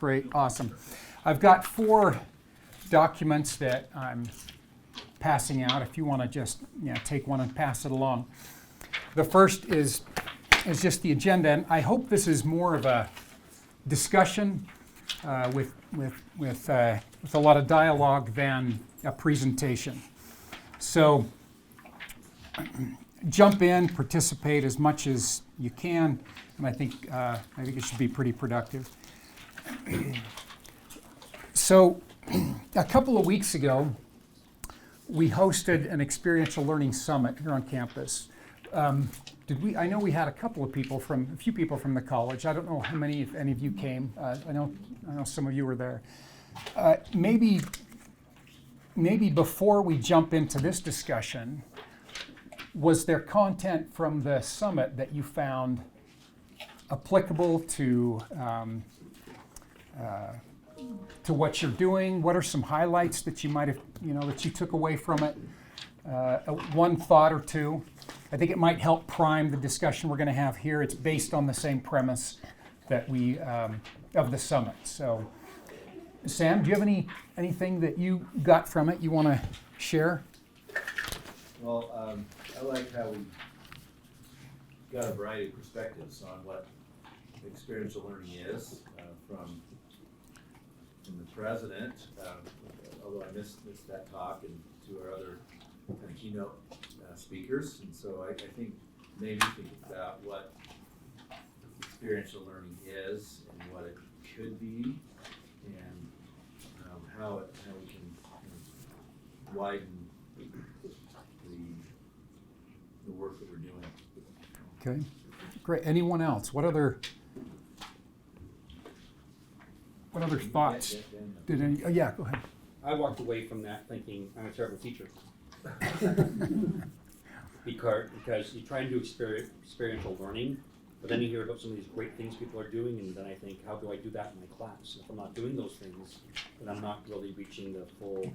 Great, awesome. I've got 4 documents that I'm passing out. If you want to just take one and pass it along. The first is just the agenda, and I hope this is more of a discussion with a lot of dialogue than a presentation. So jump in, participate as much as you can, and I think it should be pretty productive. So a couple of weeks ago, we hosted an experiential learning summit here on campus. I know we had a few people from the college. I don't know how many, if any of you came. I know some of you were there. Maybe before we jump into this discussion, was there content from the summit that you found applicable to what you're doing? What are some highlights that you might have, that you took away from it? One thought or two. I think it might help prime the discussion we're going to have here. It's based on the same premise that of the summit. So, Sam, do you have anything that you got from it you want to share? Well, I like how we got a variety of perspectives on what experiential learning is from the president, although I missed that talk, and to our other keynote speakers. And so I think maybe think about what experiential learning is and what it could be, and how we can widen the work that we're doing. Okay, great. Anyone else? What other thoughts? Did any? Yeah, go ahead. I walked away from that thinking I'm a terrible teacher. because you try and do experiential learning, but then you hear about some of these great things people are doing, and then I think, how do I do that in my class? If I'm not doing those things, then I'm not really reaching the full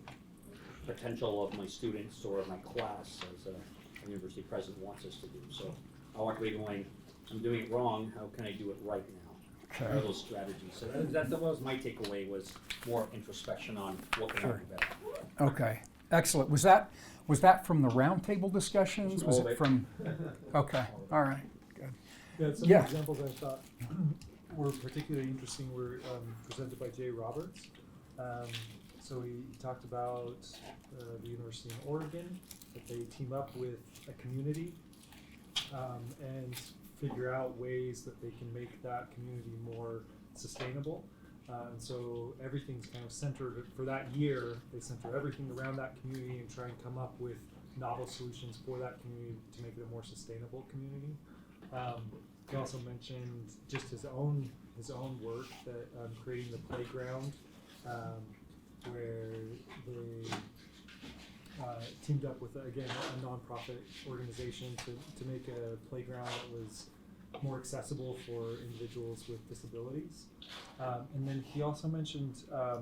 potential of my students or my class as a university president wants us to do. So I walked away going, I'm doing it wrong, how can I do it right now? Okay. What are those strategies? So that was my takeaway, was more introspection on what can I do better. Okay, excellent. Was that from the roundtable discussions? Was it from? Okay, all right, good. Yeah, some Yeah. examples I thought were particularly interesting were presented by Jay Roberts. So he talked about the University in Oregon, that they team up with a community and figure out ways that they can make that community more sustainable. And so everything's kind of centered for that year. They center everything around that community and try and come up with novel solutions for that community to make it a more sustainable community. He also mentioned just his own work, that creating the playground, where they teamed up with, again, a nonprofit organization to make a playground that was more accessible for individuals with disabilities. And then he also mentioned a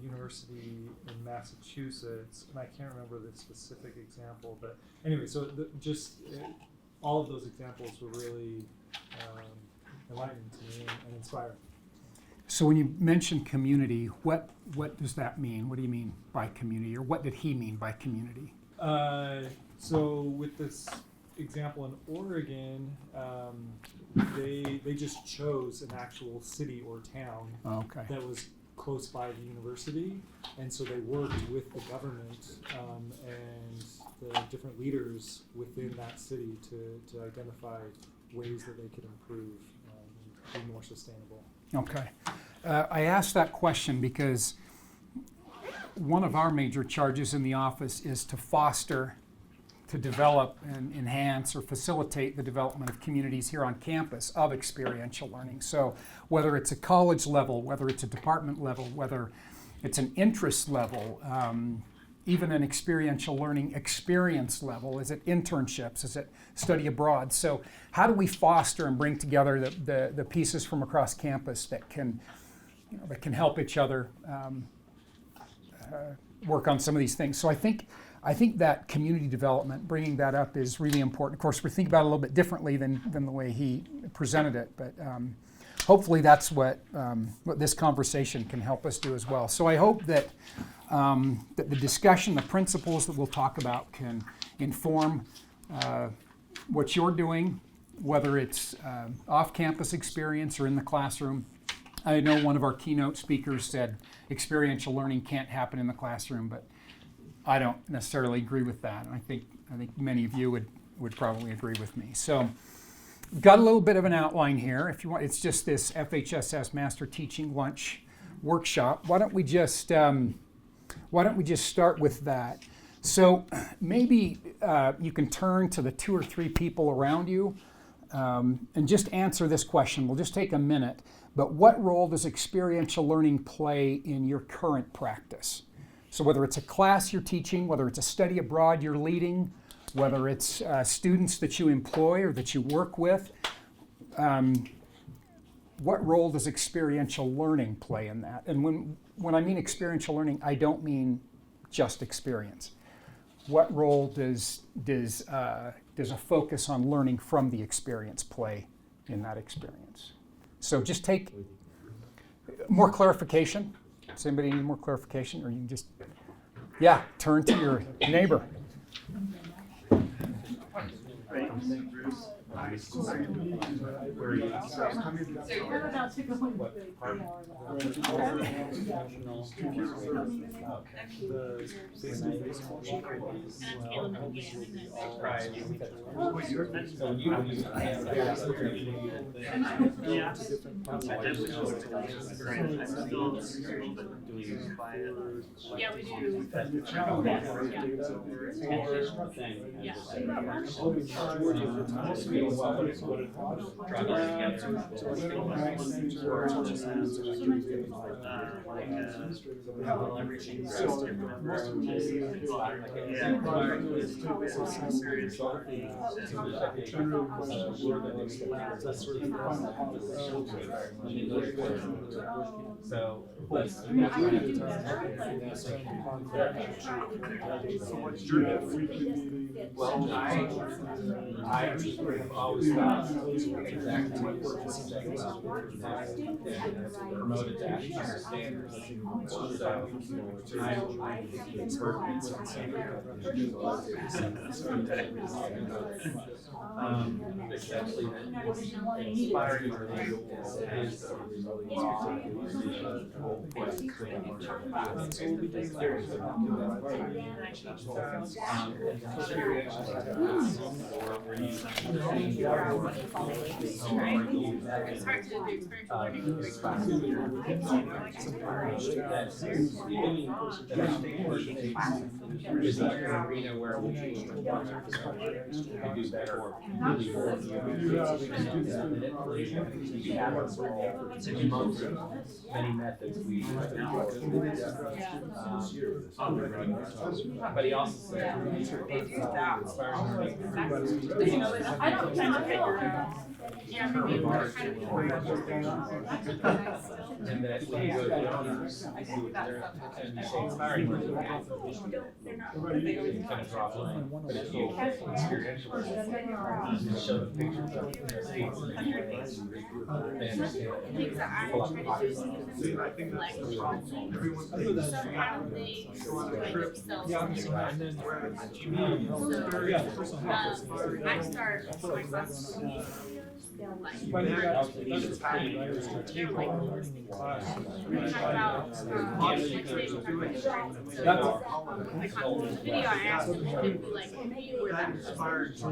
university in Massachusetts, and I can't remember the specific example, but anyway, so all of those examples were really enlightening to me and inspiring. So when you mention community, what does that mean? What do you mean by community, or what did he mean by community? So with this example in Oregon, they just chose an actual city or town that was close by the university, and so they worked with the government and the different leaders within that city to identify ways that they could improve and be more sustainable. Okay. I asked that question because one of our major charges in the office is to foster, to develop and enhance or facilitate the development of communities here on campus of experiential learning. So whether it's a college level, whether it's a department level, whether it's an interest level, even an experiential learning experience level, is it internships, is it study abroad? So how do we foster and bring together the pieces from across campus that can help each other work on some of these things? So I think that community development, bringing that up, is really important. Of course, we think about it a little bit differently than the way he presented it, but hopefully that's what this conversation can help us do as well. So I hope that that the discussion, the principles that we'll talk about, can inform what you're doing, whether it's off-campus experience or in the classroom. I know one of our keynote speakers said experiential learning can't happen in the classroom, but I don't necessarily agree with that. And I think many of you would probably agree with me. So got a little bit of an outline here. If you want, it's just this FHSS Master Teaching Lunch workshop. Why don't we just start with that? So maybe you can turn to the 2 or 3 people around you and just answer this question. We'll just take a minute. But what role does experiential learning play in your current practice? So whether it's a class you're teaching, whether it's a study abroad you're leading, whether it's students that you employ or that you work with, what role does experiential learning play in that? And when I mean experiential learning, I don't mean just experience. What role does a focus on learning from the experience play in that experience? So just take more clarification. Does anybody need more clarification? Or you can just, turn to your neighbor. Yeah, we do. I have always thought exactly promoted that standards. Especially inspiring it's hard to do experiential learning is an arena where we do better. Many methods we but he also said yeah, maybe we're kind of and that when you go to donors, and you say inspiring, you kind of drop line. But if you experiential, you show the pictures of their states and they understand. I start video I asked them to be like, hey, you were that inspired. And I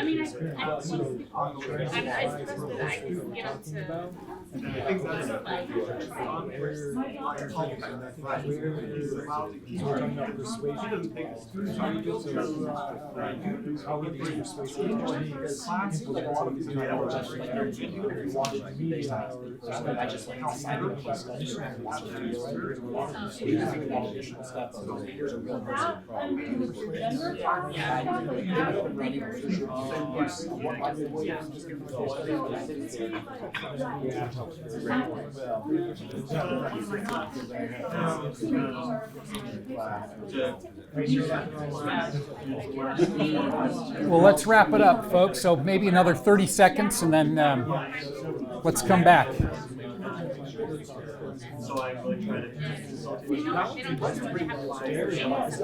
mean, I can get up to Well, let's wrap it up, folks. So maybe another 30 seconds, and then let's come back. So I really try to. They don't necessarily have to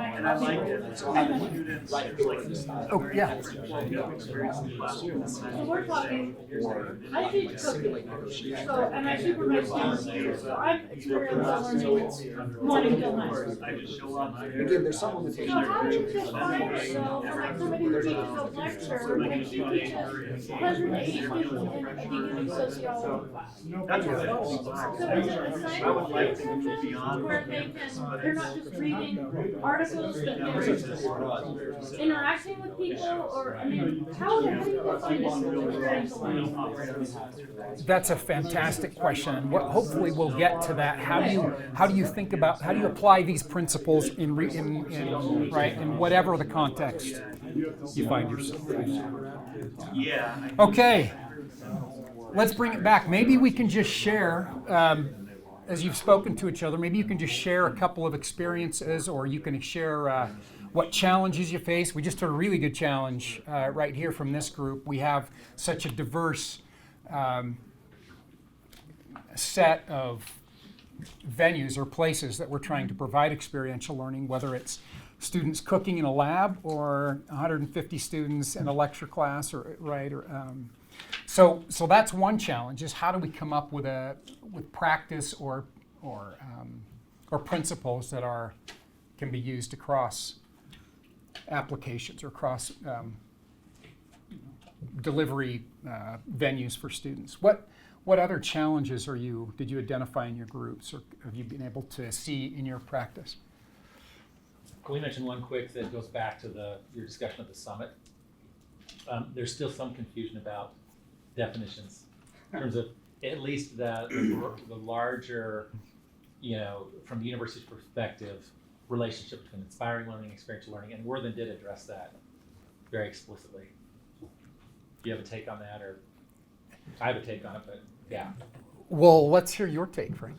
And I like it. So the students, like, Oh, yeah. experience in the classroom. So we're talking, I teach cooking, so, and I supervise students, so I'm experienced learning morning till night. I just show up. Again, there's some So limitation. how do you define yourself, like somebody who teaches a lecture, when she teaches presentation in a beginning sociology class? That's what So is it the same I would like to with move beyond. where they can, they're not just reading articles, but they're interacting with people, or, I mean, how do you define this experiential learning? That's a fantastic question, and hopefully we'll get to that. How do you think about, how do you apply these principles in whatever the context you find yourself? Yeah. Okay, let's bring it back. Maybe we can just share, as you've spoken to each other, maybe you can just share a couple of experiences, or you can share what challenges you face. We just heard a really good challenge right here from this group. We have such a diverse set of venues or places that we're trying to provide experiential learning, whether it's students cooking in a lab or 150 students in a lecture class, or so that's one challenge: is how do we come up with practice or principles that can be used across applications or across delivery venues for students. What other challenges did you identify in your groups, or have you been able to see in your practice? Can we mention one quick that goes back to your discussion at the summit? There's still some confusion about definitions in terms of at least the larger, from the university's perspective, relationship between inspiring learning and experiential learning, and Worthen did address that very explicitly. Do you have a take on that, or I have a take on it, but yeah. Well, let's hear your take, Frank.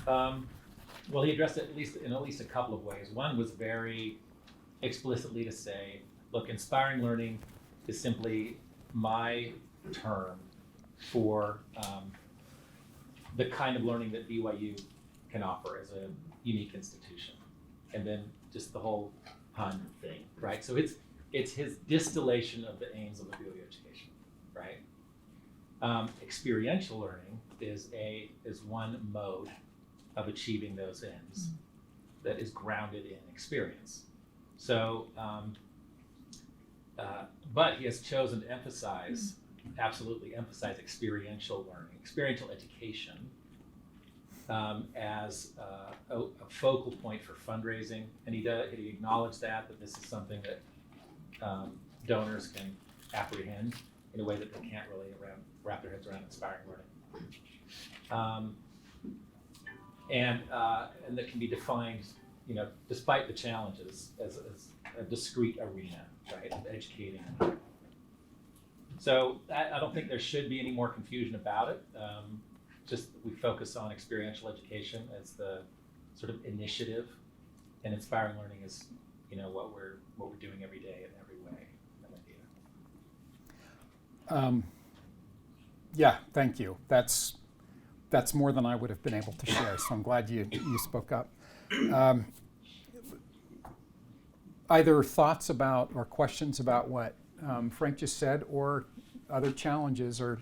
Well, he addressed it in at least a couple of ways. One was very explicitly to say, look, inspiring learning is simply my term for the kind of learning that BYU can offer as a unique institution. And then just the whole pun thing, right? So it's his distillation of the aims of a BYU education, right? Experiential learning is one mode of achieving those ends that is grounded in experience. So, but he has chosen to absolutely emphasize experiential learning, experiential education, as a focal point for fundraising, and he acknowledged that this is something that donors can apprehend in a way that they can't really wrap their heads around inspiring learning, and that can be defined, despite the challenges, as a discrete arena, right, of educating. So I don't think there should be any more confusion about it. Just we focus on experiential education as the sort of initiative, and inspiring learning is, what we're doing every day in every way. Yeah, thank you. That's more than I would have been able to share, so I'm glad you spoke up. Either thoughts about or questions about what Frank just said, or other challenges, or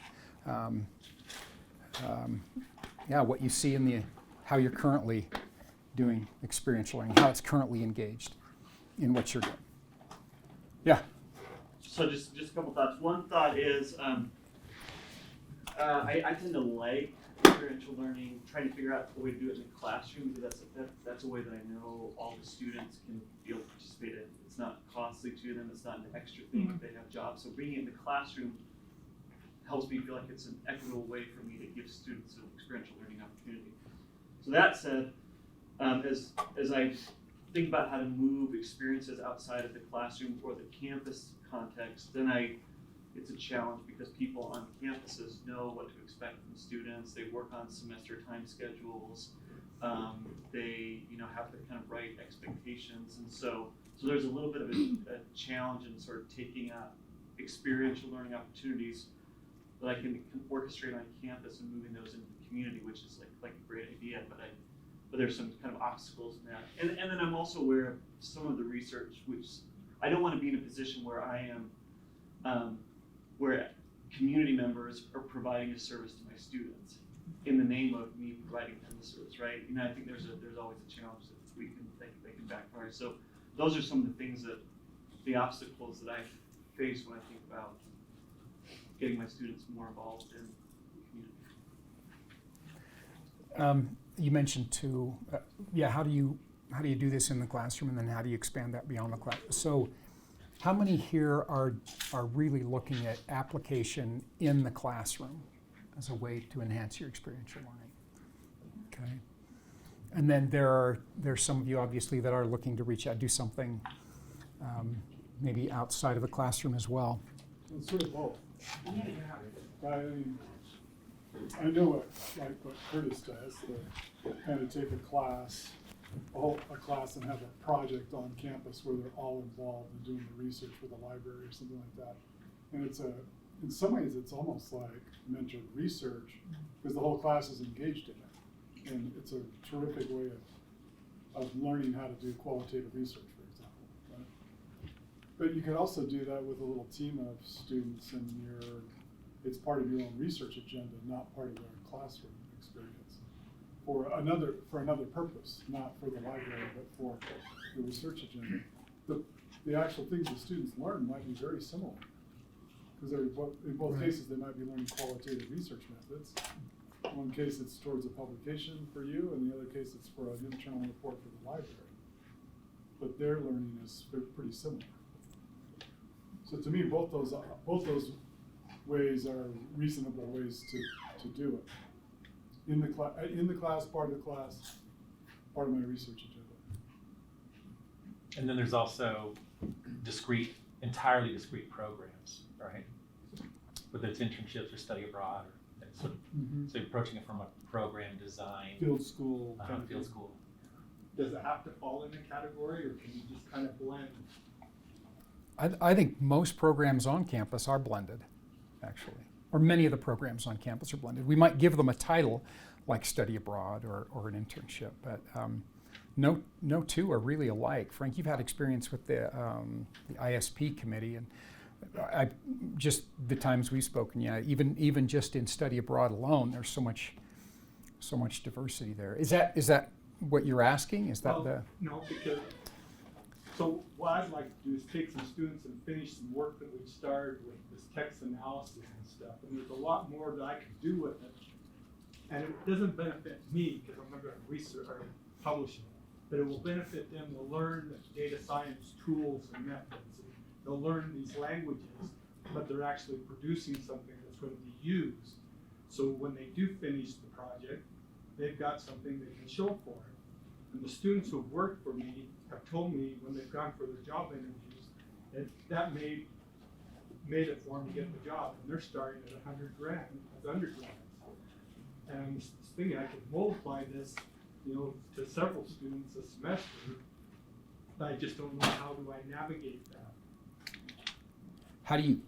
what you see in how you're currently doing experiential learning, how it's currently engaged in what you're doing. Yeah. So just a couple thoughts. One thought is I tend to like experiential learning, trying to figure out a way to do it in the classroom, because that's a way that I know all the students can feel participate in. It's not costly to them. It's not an extra thing if they have jobs. So bringing it in the classroom helps me feel like it's an equitable way for me to give students an experiential learning opportunity. So that said, as I think about how to move experiences outside of the classroom or the campus context, then it's a challenge because people on campuses know what to expect from students. They work on semester time schedules. They, have the kind of right expectations, and so there's a little bit of a challenge in sort of taking up experiential learning opportunities that I can orchestrate on campus and moving those into the community, which is like a great idea, but there's some kind of obstacles in that. And then I'm also aware of some of the research, which I don't want to be in a position where I am, where community members are providing a service to my students in the name of me providing them the service, right? I think there's always a challenge that they can backfire. So those are some of the things the obstacles that I face when I think about getting my students more involved in the community. You mentioned too, how do you do this in the classroom, and then how do you expand that beyond the class? So, how many here are really looking at application in the classroom as a way to enhance your experiential learning? Okay, and then there's some of you obviously that are looking to reach out, do something maybe outside of the classroom as well. It's sort of both. I know what Curtis does, to kind of take a class and have a project on campus where they're all involved in doing the research for the library or something like that. And in some ways it's almost like mentored research because the whole class is engaged in it. And it's a terrific way of learning how to do qualitative research, for example. Right? But you could also do that with a little team of students, and it's part of your own research agenda, not part of their classroom experience. For another purpose, not for the library, but for the research agenda. The actual things the students learn might be very similar. Because in both cases, they might be learning qualitative research methods. In one case, it's towards a publication for you, and the other case, it's for an internal report for the library. But their learning is pretty similar. So to me, both those ways are reasonable ways to do it. In the class, part of the class, part of my research agenda. And then there's also entirely discrete programs, right? Whether it's internships or study abroad, so you're approaching it from a program design. Field school. Field school. Does it have to fall in a category, or can you just kind of blend? I think most programs on campus are blended, actually. Or many of the programs on campus are blended. We might give them a title like study abroad or an internship, but no two are really alike. Frank, you've had experience with the ISP committee, and just the times we've spoken, even just in study abroad alone, there's so much diversity there. Is that what you're asking? Is that No, because so what I'd like to do is take some students and finish some work that we've started with this text analysis and stuff, and there's a lot more that I could do with it. And it doesn't benefit me because I'm not going to research or publish it, but it will benefit them to learn data science tools and methods. And they'll learn these languages, but they're actually producing something that's going to be used. So when they do finish the project, they've got something they can show for it. And the students who've worked for me have told me when they've gone for their job interviews that made it for them to get the job, and they're starting at $100,000 as undergrads. And I'm just thinking I could multiply this, to several students a semester, but I just don't know how do I navigate that. how do you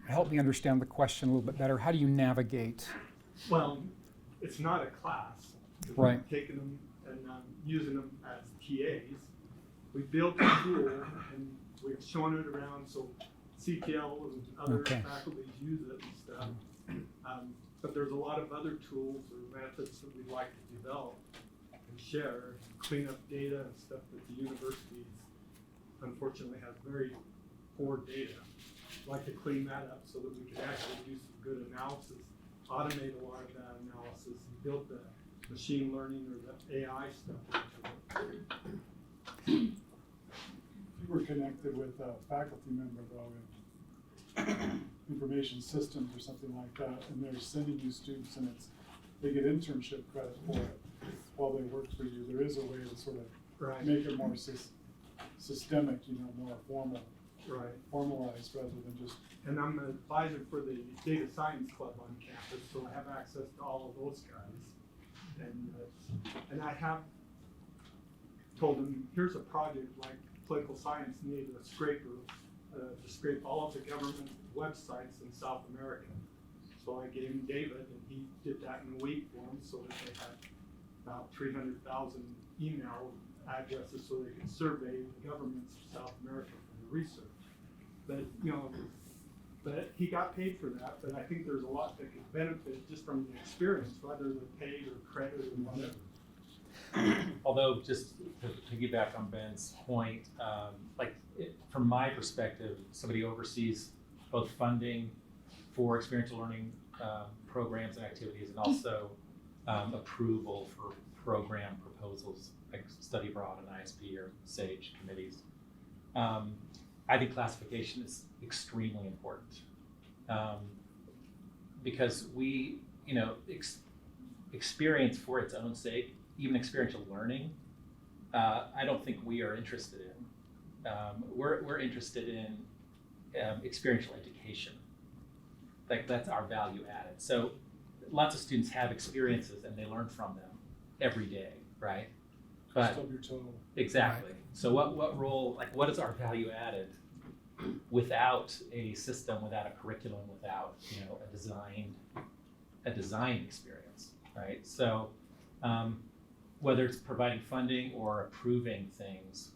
help me understand the question a little bit better? How do you navigate? Well, it's not a class. Right. I'm taking them and using them as TAs. We built a tool and we've shown it around so CTL and other faculties use it and stuff. But there's a lot of other tools or methods that we'd like to develop and share, clean up data and stuff that the universities unfortunately have very poor data. I'd like to clean that up so that we can actually do some good analysis, automate a lot of that analysis, and build the machine learning or the AI stuff. If you were connected with a faculty member, though, in information systems or something like that, and they're sending you students, and they get internship credit for it while they work for you, there is a way to sort of make it more systemic, more Right. formalized rather than just. And I'm an advisor for the data science club on campus, so I have access to all of those guys. And I have told them, here's a project like political science needed a scraper to scrape all of the government websites in South America. So I gave him David, and he did that in a week for them, so that they had about 300,000 email addresses so they could survey the governments of South America for the research. But, but he got paid for that, but I think there's a lot that could benefit just from the experience, whether they're paid or credited or whatever. Although, just to piggyback on Ben's point, from my perspective, somebody oversees both funding for experiential learning programs and activities, and also approval for program proposals like Study Abroad and ISP or SAGE committees. I think classification is extremely important because we, experience for its own sake, even experiential learning, I don't think we are interested in. We're interested in experiential education. Like, that's our value added. So lots of students have experiences and they learn from them every day, right? But Stub your toe. exactly. So what role, what is our value added without a system, without a curriculum, without a design experience, right? So whether it's providing funding or approving things,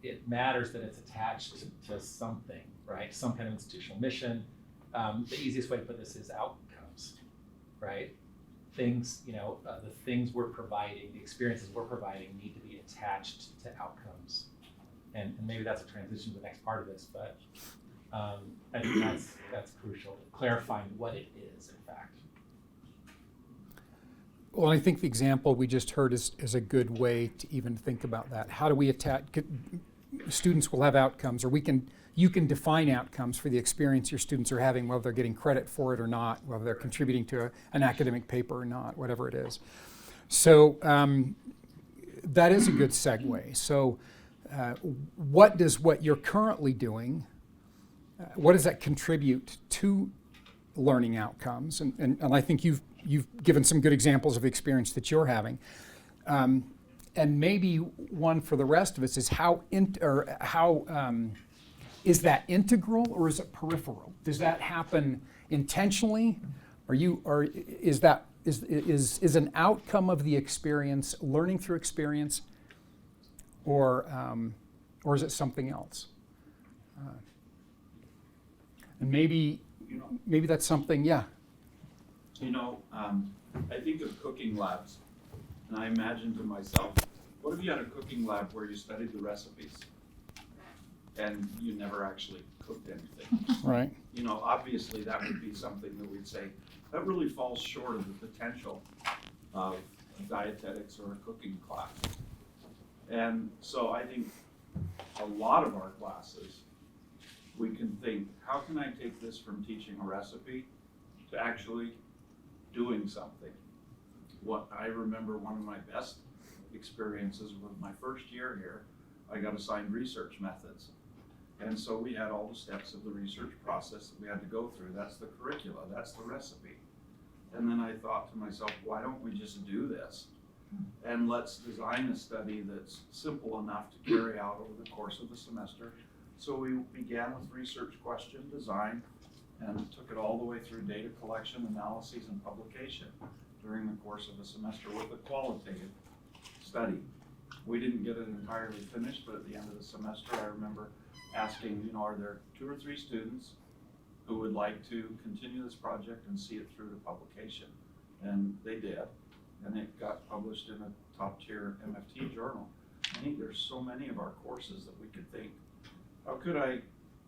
it matters that it's attached to something, right? Some kind of institutional mission. The easiest way to put this is outcomes, right? Things, the things we're providing, the experiences we're providing need to be attached to outcomes. And maybe that's a transition to the next part of this, but I think that's crucial, clarifying what it is, in fact. Well, I think the example we just heard is a good way to even think about that. How do we attach, students will have outcomes, or you can define outcomes for the experience your students are having, whether they're getting credit for it or not, whether they're contributing to an academic paper or not, whatever it is. So that is a good segue. So what does what you're currently doing, what does that contribute to learning outcomes? And I think you've given some good examples of experience that you're having. And maybe one for the rest of us is how is that integral or is it peripheral? Does that happen intentionally? Is an outcome of the experience learning through experience, or is it something else? And maybe that's something. Yeah. I think of cooking labs, and I imagine to myself, what if you had a cooking lab where you studied the recipes and you never actually cooked anything? Right. Obviously that would be something that we'd say, that really falls short of the potential of a dietetics or a cooking class. And so I think a lot of our classes, we can think, how can I take this from teaching a recipe to actually doing something? What I remember, one of my best experiences was my first year here. I got assigned research methods. And so we had all the steps of the research process that we had to go through. That's the curricula, that's the recipe. And then I thought to myself, why don't we just do this? And let's design a study that's simple enough to carry out over the course of the semester. So we began with research question design and took it all the way through data collection, analyses, and publication during the course of the semester with a qualitative study. We didn't get it entirely finished, but at the end of the semester, I remember asking, are there 2 or 3 students who would like to continue this project and see it through to publication? And they did, and it got published in a top-tier MFT journal. I think there's so many of our courses that we could think, how could I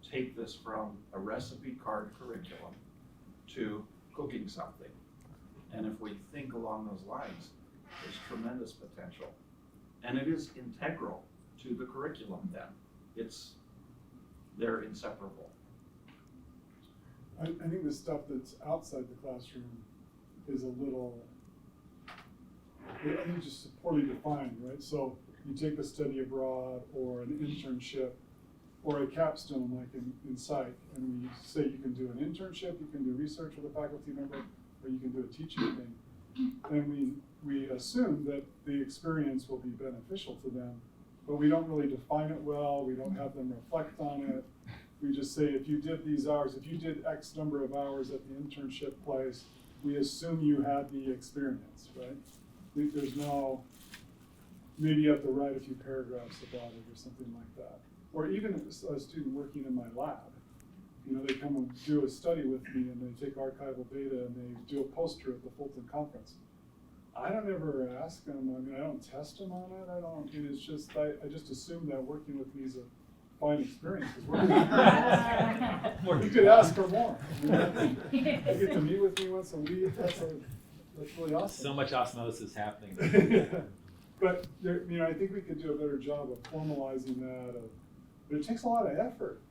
take this from a recipe card curriculum to cooking something? And if we think along those lines, there's tremendous potential. And it is integral to the curriculum then. They're inseparable. I think the stuff that's outside the classroom is a little, I think just poorly defined, right? So you take a study abroad or an internship or a capstone like in psych, and we say you can do an internship, you can do research with a faculty member, or you can do a teaching thing. And we assume that the experience will be beneficial to them, but we don't really define it well, we don't have them reflect on it. We just say, if you did these hours, if you did X number of hours at the internship place, we assume you had the experience, right? There's no, maybe you have to write a few paragraphs about it or something like that. Or even if it's a student working in my lab, you know, they come and do a study with me and they take archival data and they do a poster at the Fulton conference. I don't ever ask them, I mean, I don't test them on it, it's just, I just assume that working with me is a fine experience. 'Cause you could ask for more. You know? You get to meet with me once a week, that's really awesome. So much osmosis happening. But there, you know, I think we could do a better job of formalizing that, but it takes a lot of effort.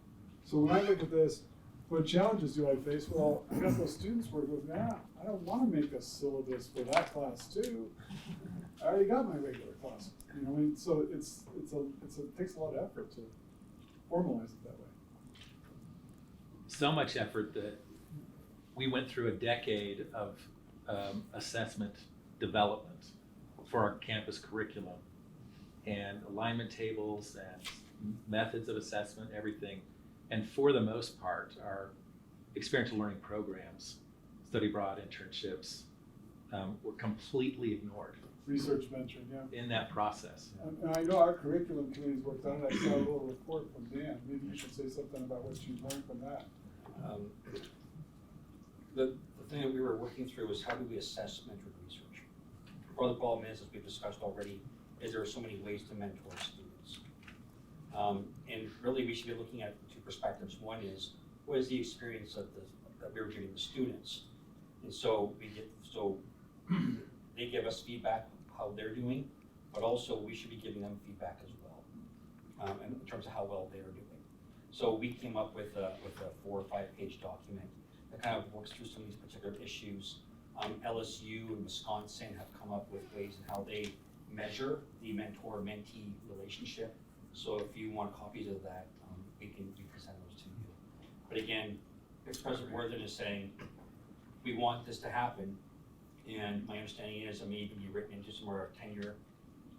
So when I look at this, what challenges do I face? Well, I got those students working with me. I don't want to make a syllabus for that class too. I already got my regular class. You know, and so it takes a lot of effort to formalize it that way. So much effort that we went through a decade of assessment development for our campus curriculum, and alignment tables and methods of assessment, everything. And for the most part, our experiential learning programs, study abroad internships, were completely ignored Research mentoring, yeah. in that process. And I know our curriculum committee's worked on it. I saw a little report from Dan. Maybe you should say something about what you learned from that. The thing that we were working through was how do we assess mentored research? Part of the problem is, as we've discussed already, is there are so many ways to mentor students. And really we should be looking at two perspectives. One is, what is the experience of that we were giving the students? And so they give us feedback how they're doing, but also we should be giving them feedback as well, in terms of how well they're doing. So we came up with a 4 or 5 page document that kind of works through some of these particular issues. LSU and Wisconsin have come up with ways in how they measure the mentor-mentee relationship. So if you want copies of that, we can send those to you. But again, President Worthen is saying, we want this to happen. And my understanding is it may even be written into some of our tenure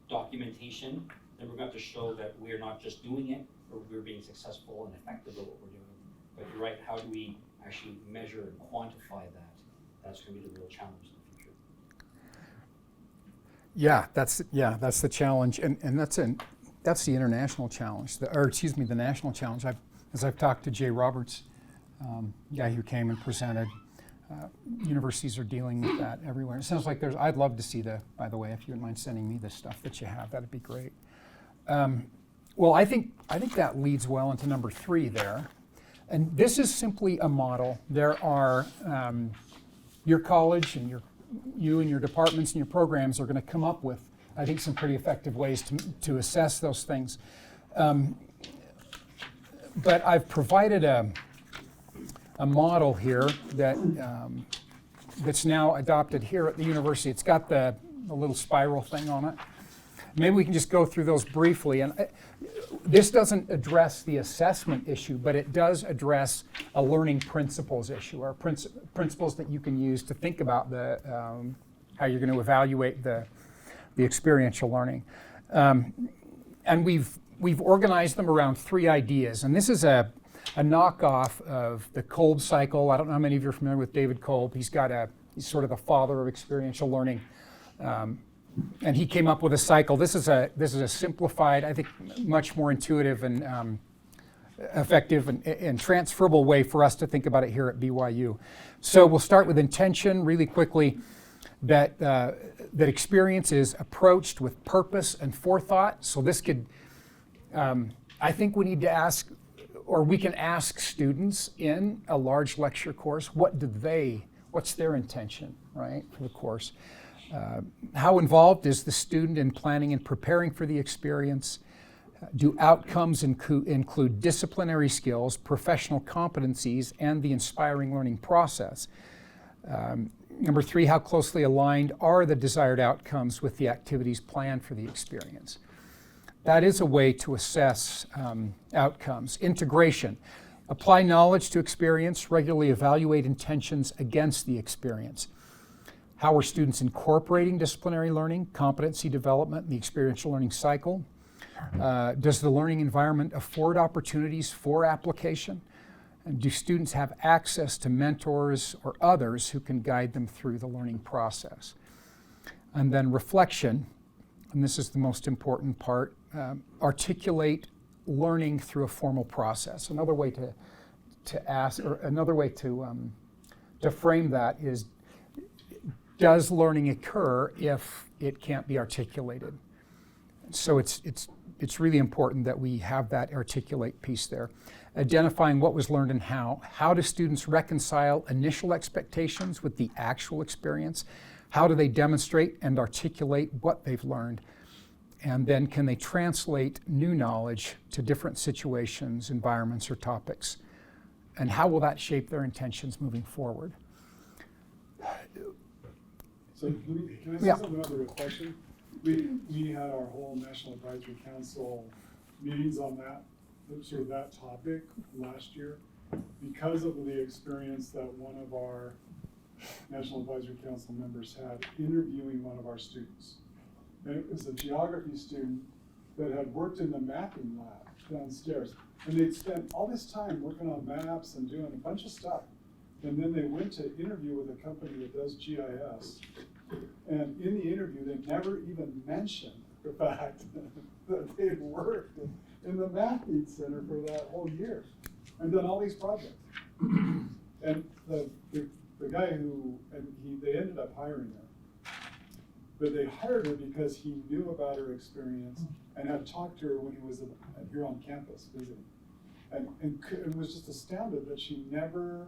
documentation. And we're going to have to show that we're not just doing it, but we're being successful and effective at what we're doing. But you're right, how do we actually measure and quantify that? That's going to be the real challenge in the future. Yeah, that's the challenge, and that's the international challenge, the national challenge. As I've talked to Jay Roberts, guy who came and presented, universities are dealing with that everywhere. It sounds like I'd love to see by the way, if you wouldn't mind sending me the stuff that you have, that'd be great. Well, I think that leads well into number 3 there. And this is simply a model. There are, your college and you and your departments and your programs are going to come up with, I think, some pretty effective ways to assess those things. But I've provided a model here that's now adopted here at the university. It's got the little spiral thing on it. Maybe we can just go through those briefly. And this doesn't address the assessment issue, but it does address a learning principles issue, or principles that you can use to think about how you're going to evaluate the experiential learning. And we've organized them around 3 ideas. And this is a knockoff of the Kolb cycle. I don't know how many of you are familiar with David Kolb. He's sort of the father of experiential learning. And he came up with a cycle. This is a simplified, I think, much more intuitive and effective and transferable way for us to think about it here at BYU. So we'll start with intention really quickly. That experience is approached with purpose and forethought. So this could, I think we need to ask, or we can ask students in a large lecture course, what's their intention, right, for the course? How involved is the student in planning and preparing for the experience? Do outcomes include disciplinary skills, professional competencies, and the inspiring learning process? Number 3, how closely aligned are the desired outcomes with the activities planned for the experience? that is a way to assess outcomes. Integration. Apply knowledge to experience, regularly evaluate intentions against the experience. How are students incorporating disciplinary learning, competency development, and the experiential learning cycle? Does the learning environment afford opportunities for application? And do students have access to mentors or others who can guide them through the learning process? And then reflection, and this is the most important part, articulate learning through a formal process. Another way to ask, or another way to frame that is, does learning occur if it can't be articulated? So it's really important that we have that articulate piece there. Identifying what was learned and how. How do students reconcile initial expectations with the actual experience? How do they demonstrate and articulate what they've learned? And then can they translate new knowledge to different situations, environments, or topics? And how will that shape their intentions moving forward? So can I say Yeah. something about the reflection? We had our whole National Advisory Council meetings on that, sort of that topic last year, because of the experience that one of our National Advisory Council members had interviewing one of our students. And it was a geography student that had worked in the mapping lab downstairs. And they'd spent all this time working on maps and doing a bunch of stuff. And then they went to interview with a company that does GIS. And in the interview, they never even mentioned the fact that they had worked in the mapping center for that whole year and done all these projects. And the guy they ended up hiring her. But they hired her because he knew about her experience and had talked to her when he was here on campus visiting. And was just astounded that she never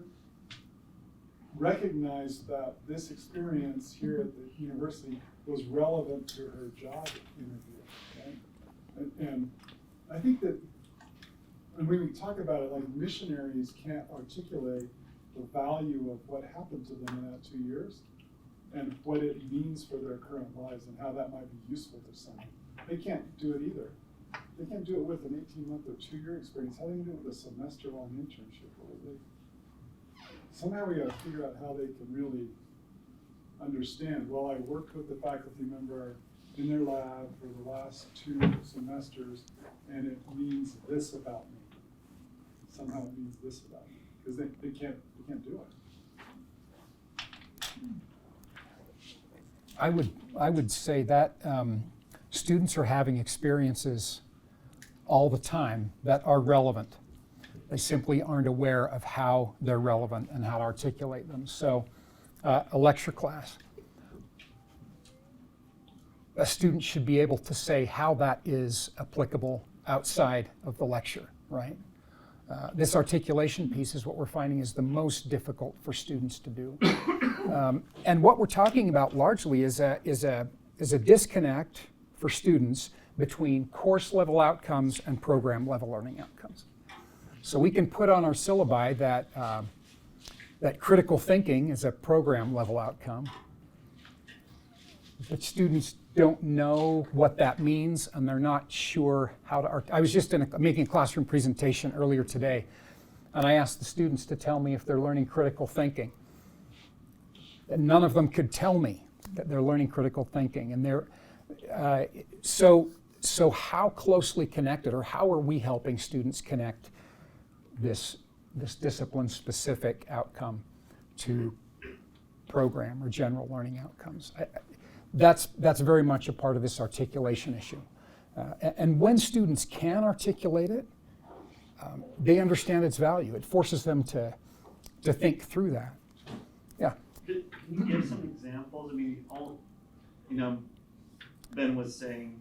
recognized that this experience here at the university was relevant to her job interview. Right? And I think that when we talk about it, like missionaries can't articulate the value of what happened to them in that 2 years and what it means for their current lives and how that might be useful to someone. They can't do it either. They can't do it with an 18-month or 2-year experience. How do you do it with a semester-long internship? Somehow we got to figure out how they can really understand. Well, I worked with the faculty member in their lab for the last 2 semesters, and it means this about me. Somehow it means this about me, because they can't do it. I would say that students are having experiences all the time that are relevant. They simply aren't aware of how they're relevant and how to articulate them. So a lecture class. A student should be able to say how that is applicable outside of the lecture, right? This articulation piece is what we're finding is the most difficult for students to do. And what we're talking about largely is a disconnect for students between course level outcomes and program level learning outcomes. So we can put on our syllabi that critical thinking is a program level outcome, but students don't know what that means and they're not sure how to. I was just making a classroom presentation earlier today, and I asked the students to tell me if they're learning critical thinking. And none of them could tell me that they're learning critical thinking, and they're so how closely connected, or how are we helping students connect this discipline-specific outcome to program or general learning outcomes? That's very much a part of this articulation issue. And when students can articulate it, they understand its value. It forces them to think through that. Yeah. Can you give some examples? I mean, Ben was saying,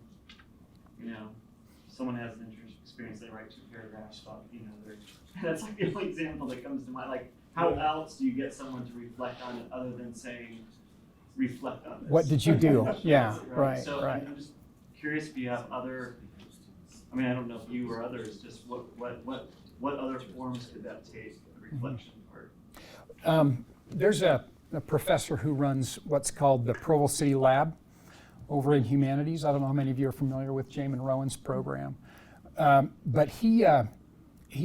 someone has an interesting experience, they write 2 paragraphs about, that's like the only example that comes to mind. Like, how else do you get someone to reflect on it other than saying, reflect on this? What did you do? Yeah, right, So right. I'm just curious if you have other, I mean, I don't know if you or others, just what other forms could that take, the reflection part? There's a professor who runs what's called the Provo City Lab, over in humanities. I don't know how many of you are familiar with Jamin Rowan's program. But he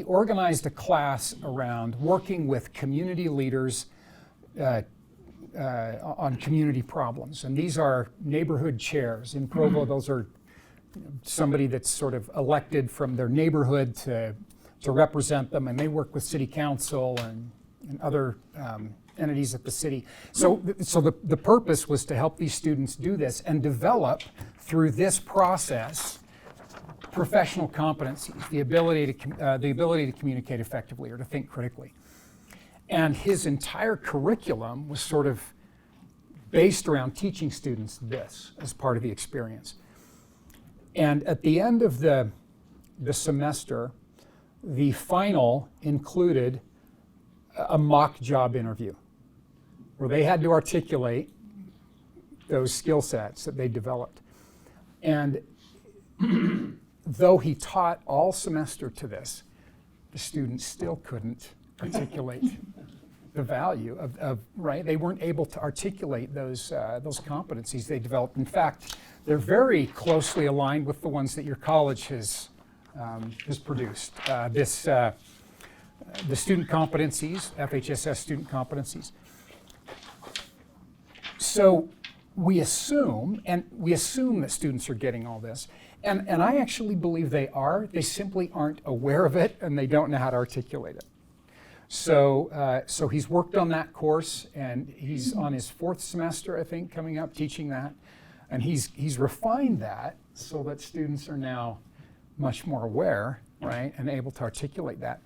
organized a class around working with community leaders on community problems. And these are neighborhood chairs. In Provo, those are somebody that's sort of elected from their neighborhood to represent them, and they work with city council and other entities at the city. So the purpose was to help these students do this and develop through this process professional competencies, the ability to communicate effectively or to think critically. And his entire curriculum was sort of based around teaching students this as part of the experience. And at the end of the semester, the final included a mock job interview where they had to articulate those skill sets that they developed. And though he taught all semester to this, the students still couldn't articulate the value of right? They weren't able to articulate those competencies they developed. In fact, they're very closely aligned with the ones that your college has produced. The student competencies, FHSS student competencies. So we assume that students are getting all this, and I actually believe they are. They simply aren't aware of it, and they don't know how to articulate it. So he's worked on that course, and he's on his 4th semester, I think, coming up, teaching that. And he's refined that so that students are now much more aware, right, and able to articulate that.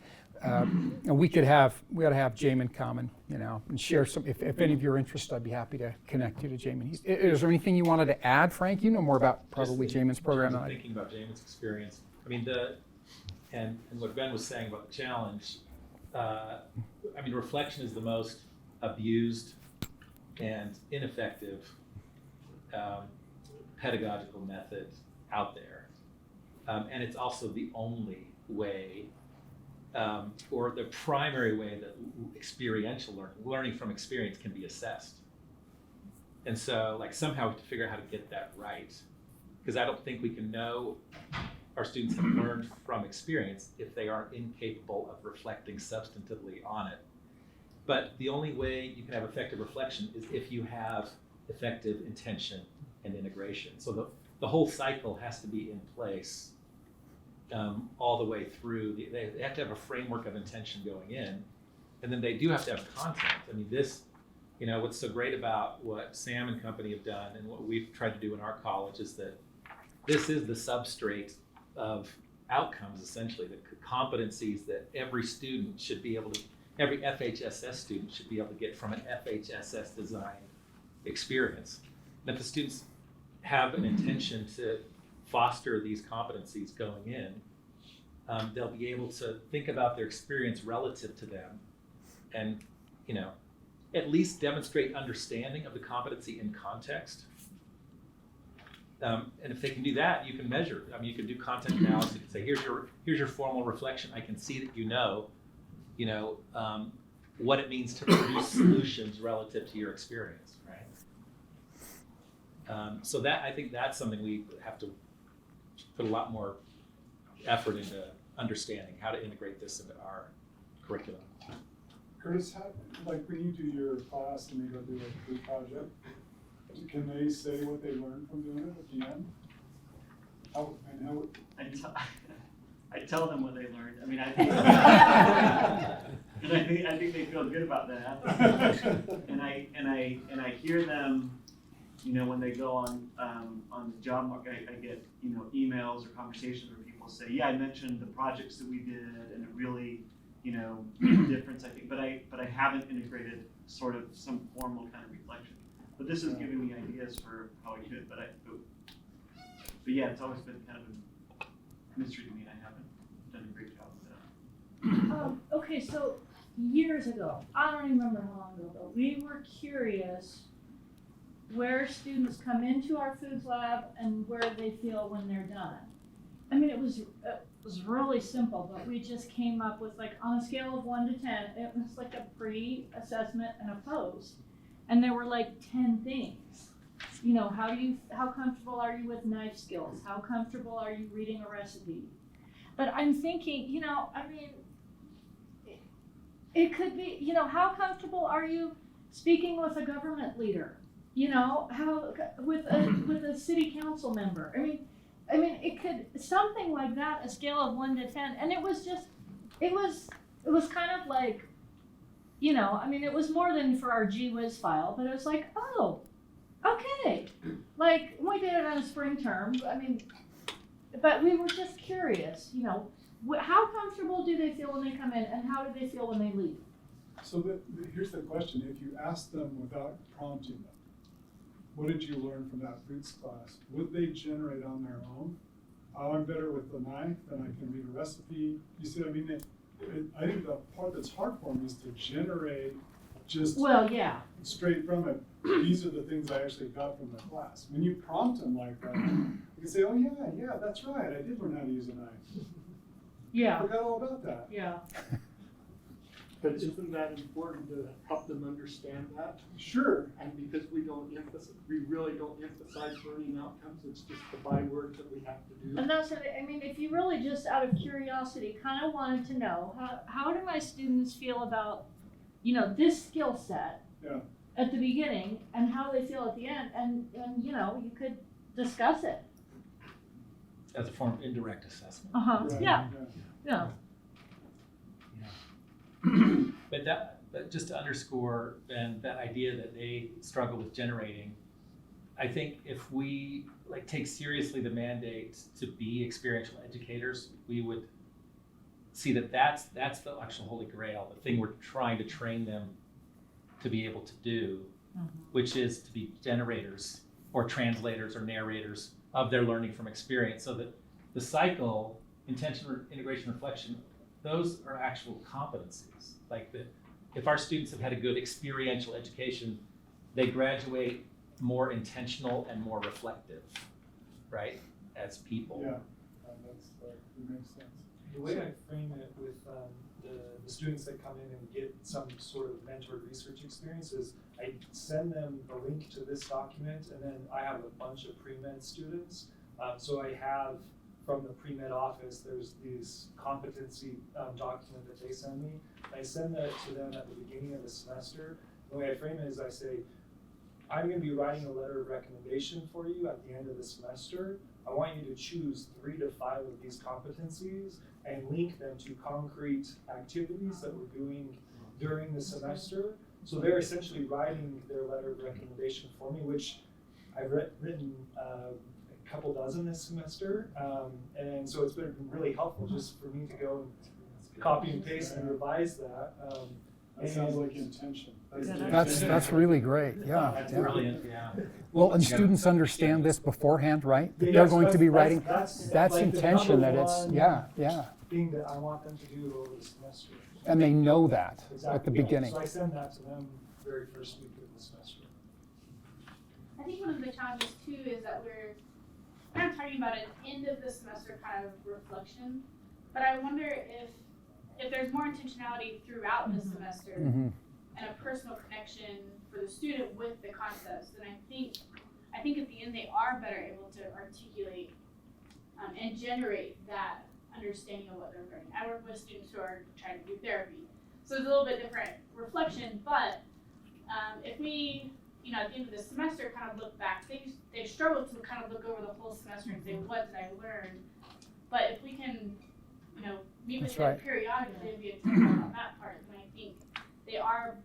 And we ought to have Jamin come and share some. If any of you are interested, I'd be happy to connect you to Jamin. Is there anything you wanted to add, Frank? You know more about probably Jamin's program than I do. Thinking about Jamin's experience, I mean, and what Ben was saying about the challenge. I mean, reflection is the most abused and ineffective pedagogical method out there. And it's also the only way, or the primary way that experiential learning from experience can be assessed. And so, like, somehow we have to figure out how to get that right. Because I don't think we can know our students have learned from experience if they aren't incapable of reflecting substantively on it. But the only way you can have effective reflection is if you have effective intention and integration. So the whole cycle has to be in place all the way through. They have to have a framework of intention going in, and then they do have to have content. I mean, this, what's so great about what Sam and company have done and what we've tried to do in our college is that this is the substrate of outcomes, essentially, the competencies that every student should be able to, every FHSS student should be able to get from an FHSS design experience. And if the students have an intention to foster these competencies going in, they'll be able to think about their experience relative to them and, at least demonstrate understanding of the competency in context. And if they can do that, you can measure. I mean, you can do content analysis. You can say, here's your formal reflection. I can see that you know, what it means to produce solutions relative to your experience, right? So that, I think that's something we have to put a lot more effort into understanding how to integrate this into our curriculum. Curtis, like when you do your class and you go do a group project, can they say what they learned from doing it at the end? I tell them what they learned. I mean, I think they feel good about that. And I hear them, when they go on the job market, I get emails or conversations where people say, yeah, I mentioned the projects that we did and it really made a difference, I think, but I haven't integrated sort of some formal kind of reflection. But this has given me ideas for how I could, but yeah, it's always been kind of a mystery to me, and I haven't done a great job with that. Okay, so years ago, I don't even remember how long ago, but we were curious where students come into our foods lab and where they feel when they're done. I mean, it was really simple, but we just came up with, like, on a scale of 1 to 10, it was like a pre-assessment and a post. And there were like 10 things. You know, how comfortable are you with knife skills? How comfortable are you reading a recipe? But I'm thinking, you know, I mean, it could be, you know, how comfortable are you speaking with a government leader? You know, how with a city council member? I mean, it could something like that, a scale of 1 to 10, and it was kind of like, you know, I mean, it was more than for our gee whiz file, but it was like, oh, okay, like we did it on a spring term. I mean, but we were just curious, you know, how comfortable do they feel when they come in, and how do they feel when they leave? So here's the question, if you ask them without prompting them, what did you learn from that foods class? Would they generate on their own? Oh, I'm better with the knife and I can read a recipe. You see what I mean? I think the part that's hard for them is to generate just Well, yeah. straight from it. These are the things I actually got from the class. When you prompt them like that, you can say, oh yeah, that's right. I did learn how to use a knife. Yeah. I forgot all about that. Yeah. But isn't that important to help them understand that? Sure. And because we really don't emphasize learning outcomes, it's just the byword that we have to do. And that's what I mean, if you really just out of curiosity kind of wanted to know, how do my students feel about, you know, this skill set at the beginning and how they feel at the end, and you know, you could discuss it. As a form of indirect assessment. Uh-huh, yeah. But just to underscore, Ben, that idea that they struggle with generating, I think if we like take seriously the mandate to be experiential educators, we would see that that's the actual holy grail, the thing we're trying to train them to be able to do, which is to be generators or translators or narrators of their learning from experience, so that the cycle, intention, integration, reflection, those are actual competencies. Like if our students have had a good experiential education, they graduate more intentional and more reflective, right, as people. Yeah, that makes sense. The way I frame it with the students that come in and get some sort of mentored research experience is I send them the link to this document, and then I have a bunch of pre-med students. So I have, from the pre-med office, there's these competency document that they send me. I send that to them at the beginning of the semester. The way I frame it is I say, I'm going to be writing a letter of recommendation for you at the end of the semester. I want you to choose 3 to 5 of these competencies and link them to concrete activities that we're doing during the semester. So they're essentially writing their letter of recommendation for me, which I've written a couple dozen this semester. And so it's been really helpful just for me to go and copy and paste and revise that. That sounds like intention. That's really great, yeah. That's yeah. brilliant, yeah. Well, and students understand this beforehand, right? That they're going to be writing, that's like intention, that it's, the yeah. thing that I want them to do over the semester. And they know that Exactly, at the yeah. beginning. So I send that to them very first week of the semester. I think one of the challenges too is that we're kind of talking about an end of the semester kind of reflection, but I wonder if there's more intentionality throughout the semester Mhm. and a personal connection for the student with the concepts, then I think at the end they are better able to articulate and generate that understanding of what they're learning. I work with students who are trying to do therapy, so it's a little bit different reflection, but if we, you know, at the end of the semester kind of look back, they struggle to kind of look over the whole semester and say, what did I learn? But if we can, you know, meet with That's them right. periodically and be intentional on that part, then I think they are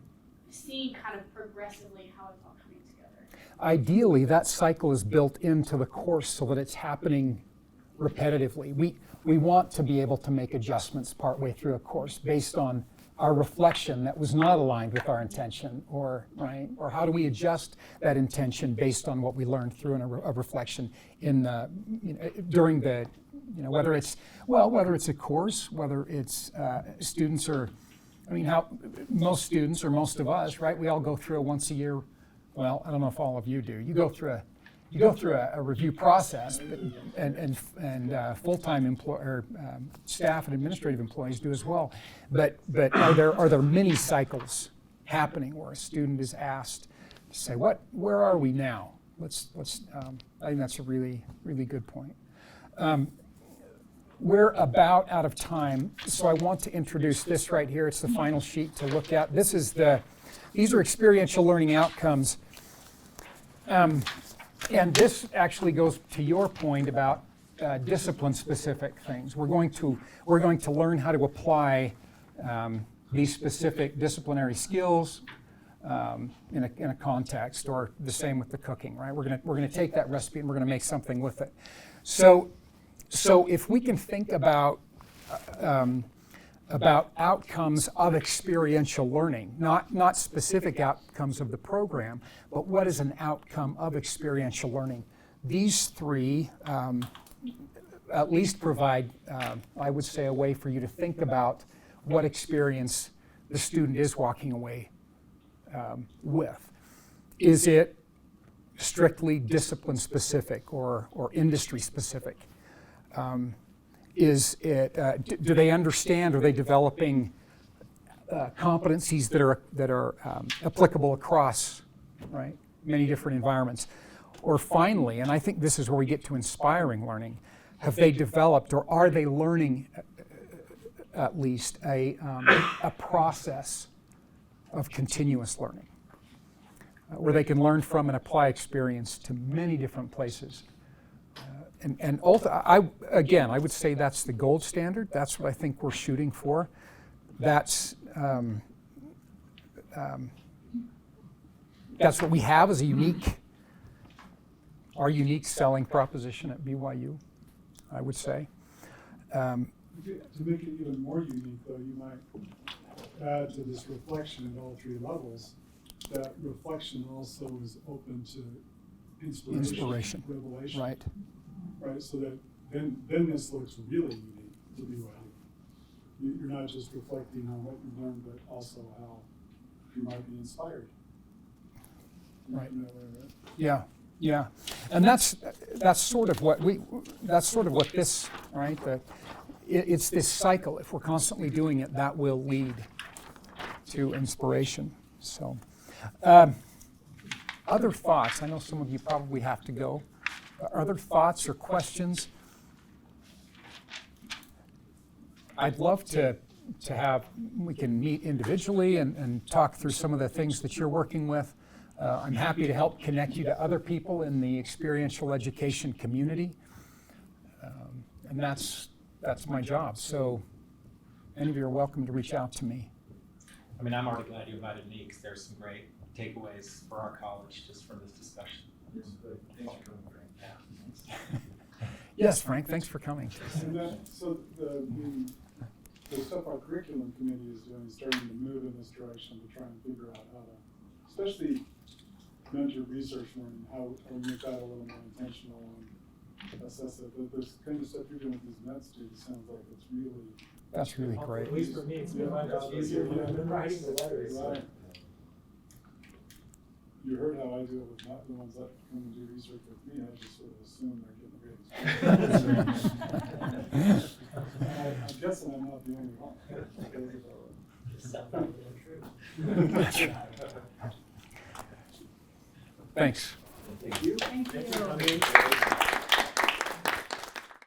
seeing kind of progressively how it's all coming together. Ideally, that cycle is built into the course so that it's happening repetitively. We want to be able to make adjustments partway through a course based on our reflection that was not aligned with our intention, or right, or how do we adjust that intention based on what we learned through a reflection in during the, you know, whether it's a course, whether it's students or, I mean, how most students or most of us, right? We all go through a once a year. Well, I don't know if all of you do. You go through a review process, and full-time staff and administrative employees do as well. But are there many cycles happening where a student is asked to say, where are we now? I think that's a really, really good point. We're about out of time, so I want to introduce this right here. It's the final sheet to look at. These are experiential learning outcomes. And this actually goes to your point about discipline-specific things. We're going to learn how to apply these specific disciplinary skills in a context, or the same with the cooking, right? We're gonna take that recipe and we're gonna make something with it. So if we can think about outcomes of experiential learning, not specific outcomes of the program, but what is an outcome of experiential learning? These three at least provide, I would say, a way for you to think about what experience the student is walking away with. Is it strictly discipline specific or industry specific? Is it, do they understand, are they developing competencies that are applicable across, right, many different environments? Or finally, and I think this is where we get to inspiring learning, have they developed, or are they learning at least a process of continuous learning, where they can learn from and apply experience to many different places? And I would say that's the gold standard. That's what I think we're shooting for. That's what we have as our unique selling proposition at BYU, I would say. To make it even more unique, though, you might add to this reflection at all three levels, that reflection also is open to inspiration. Revelation. Right. Right, so that then this looks really unique to BYU. You're not just reflecting on what you learned, but also how you might be inspired. Right. Right? Yeah, and that's sort of what this, right? It's this cycle. If we're constantly doing it, that will lead to inspiration. So, other thoughts? I know some of you probably have to go. Other thoughts or questions? I'd love to have, we can meet individually and talk through some of the things that you're working with. I'm happy to help connect you to other people in the experiential education community. And that's my job. So any of you are welcome to reach out to me. I mean, I'm already glad you invited me because there's some great takeaways for our college just from this discussion. Thanks for coming, Frank. Yes, Frank, thanks for coming. And so the stuff our curriculum committee is doing is starting to move in this direction to try and figure out how to, especially mentor research learning, how we make that a little more intentional and assess it. But this kind of stuff you're doing with these med students sounds like it's really. That's really great. At least for me, it's been my job easier when I've been writing the letters. Right. You heard how I deal with not the ones that come and do research with me. I just sort of assume they're getting grades. I'm guessing I'm not the only one. Thanks. Thank you. Thank you. I mean,